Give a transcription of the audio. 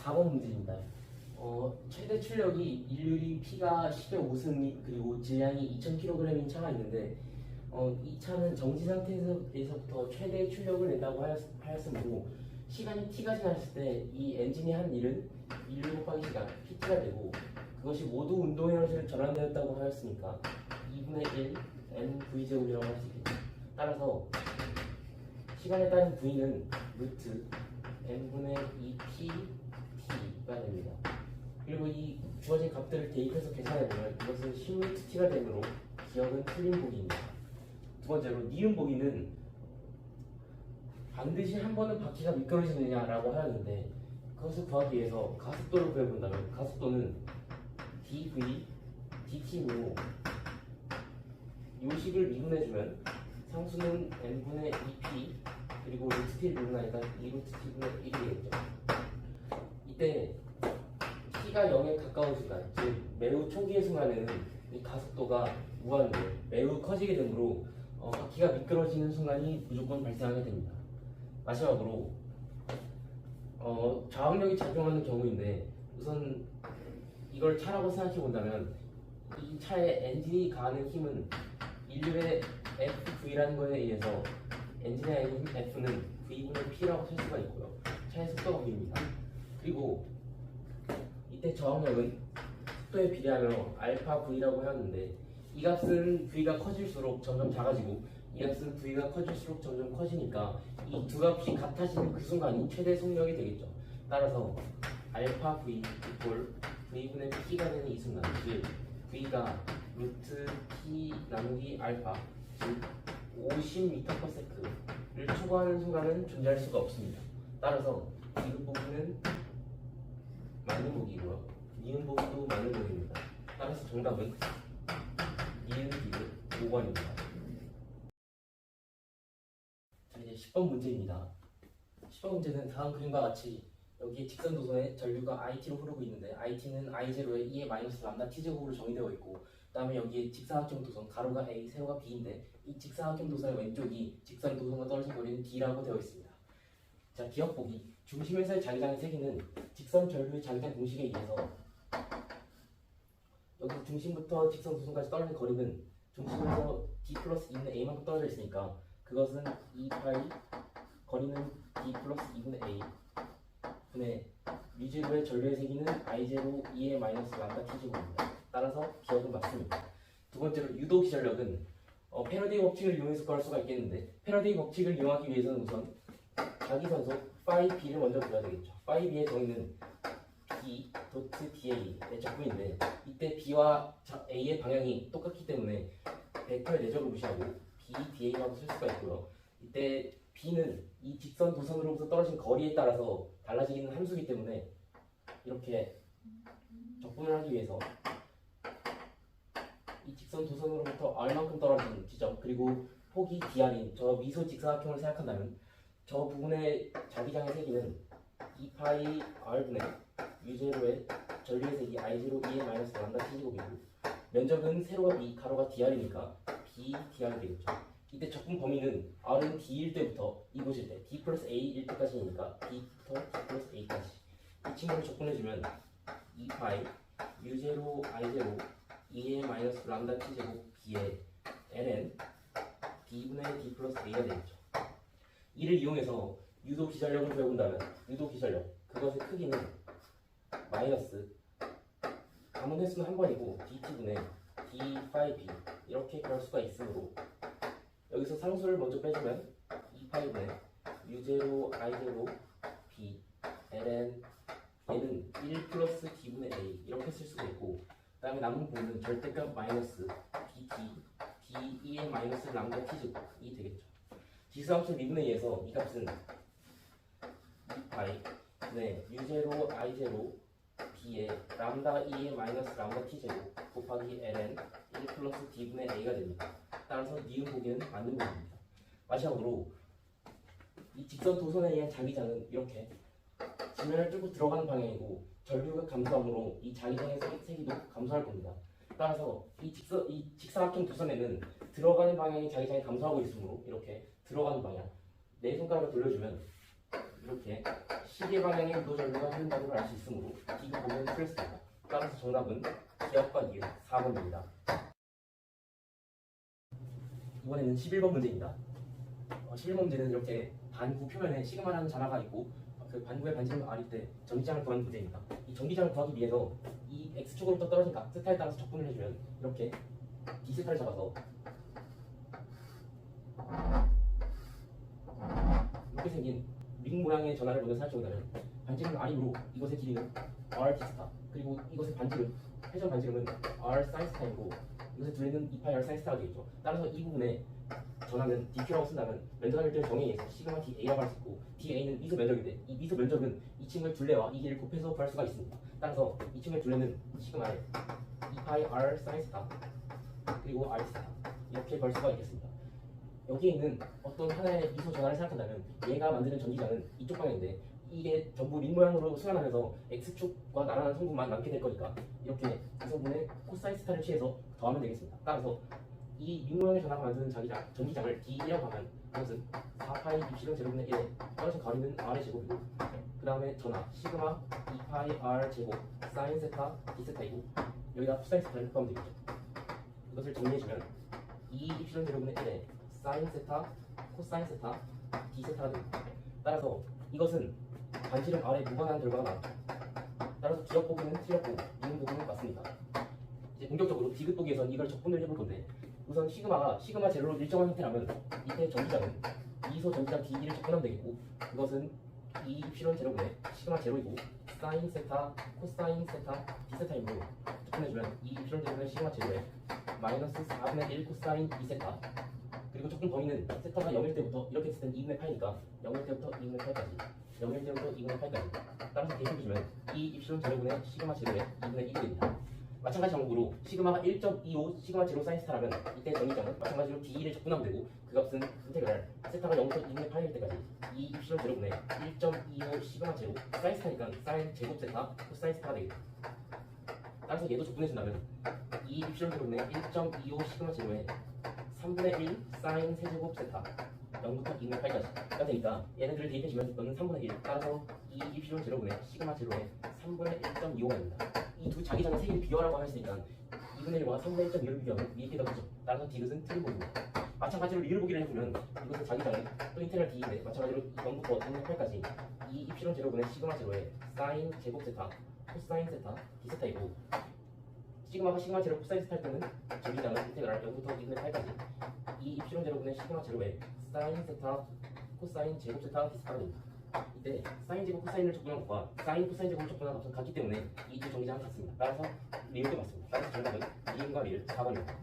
4번 문제입니다. 최대 출력이 인류리 P가 10의 5승 그리고 질량이 2000kg인 차가 있는데 이 차는 정지 상태에서부터 최대 출력을 낸다고 하였으므로 시간이 t가 지났을 때 이 엔진이 한 일은 인류 곱하기 시간 pt가 되고 그것이 모두 운동 에너지를 전환되었다고 하였으니까 2분의 1 mv제곱이라고 할 수 있겠죠. 따라서 시간에 따른 v는 루트 n분의 2pt 가 됩니다. 그리고 이 주어진 값들을 대입해서 계산해보면 이것은 10루트 t가 되므로 기억은 틀린 보기입니다. 두 번째로 니은 보기는 반드시 한 번은 바퀴가 미끄러지느냐라고 하였는데 그것을 구하기 위해서 가속도를 구해본다면 가속도는 dv dt로 요식을 미분해주면 상수는 n분의 2p 그리고 루트 t를 미분하니까 2루트 t분의 1이 되겠죠. 이때 t가 0에 가까운 순간, 즉 매우 초기의 순간에는 이 가속도가 무한대 매우 커지게 되므로 바퀴가 미끄러지는 순간이 무조건 발생하게 됩니다. 마지막으로 저항력이 작용하는 경우인데 우선 이걸 차라고 생각해 본다면 이 차의 엔진이 가하는 힘은 인류의 FV라는 거에 의해서 엔진의 힘 F는 V분의 P라고 쓸 수가 있고요. 차의 속도가 V입니다. 그리고 이때 저항력은 속도에 비례하며 알파 V라고 하였는데 이 값은 V가 커질수록 점점 작아지고 이 값은 V가 커질수록 점점 커지니까 이 두 값이 같아지는 그 순간이 최대 속력이 되겠죠. 따라서 알파 V 이꼴 V분의 P가 되는 이 순간, 즉 V가 루트 P 나누기 알파, 즉 50m/s를 초과하는 순간은 존재할 수가 없습니다. 따라서 이것 부분은 맞는 보기고요. 니은 보기도 맞는 보기입니다. 따라서 정답은 니은 비읍 5번입니다. 자, 이제 10번 문제입니다. 10번 문제는 다음 그림과 같이 여기에 직선 도선에 전류가 IT로 흐르고 있는데 IT는 I0에 2의 마이너스 람다 T제곱으로 정의되어 있고 그 다음에 여기에 직사각형 도선 가로가 A, 세로가 B인데 이 직사각형 도선의 왼쪽이 직선 도선과 떨어진 거리는 D라고 되어 있습니다. 자, 기억 보기. 중심에서의 자기장의 세기는 직선 전류의 자기장 공식에 의해서 여기 중심부터 직선 도선까지 떨어진 거리는 중심에서 D 플러스 2분의 A만큼 떨어져 있으니까 그것은 2파이 거리는 D 플러스 2분의 A 분의 뮤0의 전류의 세기는 I0 2의 마이너스 람다 T제곱입니다. 따라서 기억은 맞습니다. 두 번째로 유도 기전력은 패러데이 법칙을 이용해서 구할 수가 있겠는데 패러데이 법칙을 이용하기 위해서는 우선 자기 선속 파이 b를 먼저 구해야 되겠죠. 파이 b의 정의는 b 도트 da의 적분인데 이때 b와 a의 방향이 똑같기 때문에 벡터의 내적을 무시하고 b da라고 쓸 수가 있고요. 이때 b는 이 직선 도선으로부터 떨어진 거리에 따라서 달라지는 함수이기 때문에 이렇게 적분을 하기 위해서 이 직선 도선으로부터 얼만큼 떨어진 지점 그리고 폭이 dr인 저 미소 직사각형을 생각한다면 저 부분의 자기장의 세기는 2파이 r분의 u0의 전류의 세기 I0 2의 마이너스 람다 T제곱이고 면적은 세로가 B, 가로가 dr이니까 B, dr 되겠죠. 이때 적분 범위는 r은 d일 때부터 이곳일 때 d 플러스 a일 때까지니까 b부터 d 플러스 a까지 이 친구를 적분해주면 2파이 u0 I0 2의 마이너스 람다 T제곱 B의 ln b분의 d 플러스 a가 되겠죠. 이를 이용해서 유도 기전력을 구해본다면 유도 기전력 그것의 크기는 마이너스 가문 횟수는 한 번이고 dt분의 d 파이 b 이렇게 구할 수가 있으므로 여기서 상수를 먼저 빼주면 2파이분의 u0 i0 b ln 얘는 1 플러스 d분의 a 이렇게 쓸 수가 있고 그 다음에 남은 부분은 절대값 마이너스 dt d 2의 마이너스 람다 t제곱이 되겠죠. 지수함수 미분에 의해서 이 값은 2파이 네, u0 i0 b의 람다 2의 마이너스 람다 t제곱 곱하기 ln 1 플러스 d분의 a가 됩니다. 따라서 니은 보기는 맞는 부분입니다. 마지막으로 이 직선 도선에 의한 자기장은 이렇게 지면을 뚫고 들어가는 방향이고 전류가 감소함으로 이 자기장의 세기도 감소할 겁니다. 따라서 이 직사각형 도선에는 들어가는 방향이 자기장이 감소하고 있으므로 이렇게 들어가는 방향 네 손가락을 돌려주면 이렇게 시계 방향의 유도 전류가 흐른다는 걸 알 수 있으므로 디귿 보면 풀렸습니다. 따라서 정답은 기압과 니은 4번입니다. 이번에는 11번 문제입니다. 11번 문제는 이렇게 반구 표면에 시그마라는 잔화가 있고 그 반구의 반지름 R일 때 전기장을 구하는 문제입니다. 이 전기장을 구하기 위해서 이 x축으로부터 떨어진 각 세타에 따라서 적분을 해주면 이렇게 d세타를 잡아서 이렇게 생긴 링 모양의 전화를 먼저 생각해본다면 반지름 R이므로 이것의 길이는 R d세타, 그리고 이것의 반지름, 회전 반지름은 R sin 세타이고 이것의 둘레는 2파이 R sin 세타가 되겠죠. 따라서 이 부분에 전하는 dq라고 쓴다면 면적함일때 정의에 의해서 시그마 da라고 할 수 있고, da는 미소 면적인데 이 미소 면적은 이 층의 둘레와 이 길이를 곱해서 구할 수가 있습니다. 따라서 이 층의 둘레는 시그마에 2파이 r sin 세타 그리고 r 세타 이렇게 구할 수가 있겠습니다. 여기에 있는 어떤 하나의 미소 전화를 생각한다면 얘가 만드는 전기장은 이쪽 방향인데 이게 전부 링 모양으로 순환하면서 x축과 나란한 성분만 남게 될 거니까 이렇게 이 성분의 코사인 세타를 취해서 더하면 되겠습니다. 따라서 이 링 모양의 전화가 만드는 전기장을 D라고 하면 그것은 4파이 입실은 제곱분의 1에 떨어진 거리는 R의 제곱이고 그 다음에 전화 시그마 2파이 R 제곱 사인 세타 D세타이고 여기다 코사인 세타를 곱하면 되겠죠. 이것을 정리해주면 2 입실은 제곱분의 1에 사인 세타 코사인 세타 D세타가 됩니다. 따라서 이것은 반지름 R에 무관한 결과가 나왔죠. 따라서 기억 보기는 틀렸고 이응 보기는 맞습니다. 이제 본격적으로 디귿 보기에선 이걸 적분을 해볼 건데 우선 시그마가 시그마 제로로 일정한 형태라면 이때 전기장은 미소 전기장 D를 적분하면 되겠고 그것은 2 입실원 제로분의 시그마 제로이고 사인 세타 코사인 세타 D세타이므로 적분해주면 2 입실원 제로분의 시그마 제로에 마이너스 4분의 1 코사인 D세타 그리고 적분 범위는 세타가 0일 때부터 이렇게 했을 땐 2분의 8이니까 0일 때부터 2분의 8까지 0일 때부터 2분의 8까지 따라서 대입해주면 2 입실원 제로분의 시그마 제로에 2분의 1이 됩니다. 마찬가지 항목으로 시그마가 1.25 시그마 제로 사인 세타라면 이때 전기장은 마찬가지로 D를 적분하면 되고 그 값은 인테그랄 세타가 0부터 2분의 8일 때까지 2 입실원 제로분의 1.25 시그마 제로 사인 세타니까 사인 제곱 세타 코사인 세타가 되겠다. 따라서 얘도 적분해준다면 2 입실원 제로분의 1.25 시그마 제로에 3분의 1 사인 세제곱 세타 0부터 2분의 8까지 되니까 얘네들을 대입해주면 너는 3분의 1 따라서 2 입실원 제로분의 시그마 제로에 3분의 1.25가 됩니다. 이 두 자기장의 세기를 비교하라고 했으니까 2분의 1과 3분의 1.2를 비교하면 위에 게 더 크죠. 따라서 디귿은 틀린 겁니다. 마찬가지로 리을 보기를 해보면 이것은 자기장은 또 인테그랄 d인데 마찬가지로 0부터 2분의 8까지 2 입실원 제로분의 시그마 제로에 사인 제곱 세타 코사인 세타 D세타이고 시그마가 시그마 제로 코사인 세타일 때는 전기장은 인테그랄 0부터 2분의 8까지 2 입실원 제로분의 시그마 제로에 사인 세타 코사인 제곱 세타 D세타가 됩니다. 이때 사인 제곱 코사인을 적분한 것과 사인 코사인 제곱을 적분한 값은 같기 때문에 이 두 전기장은 같습니다. 따라서 리을도 맞습니다. 따라서 정답은 리을과 리을 4번입니다.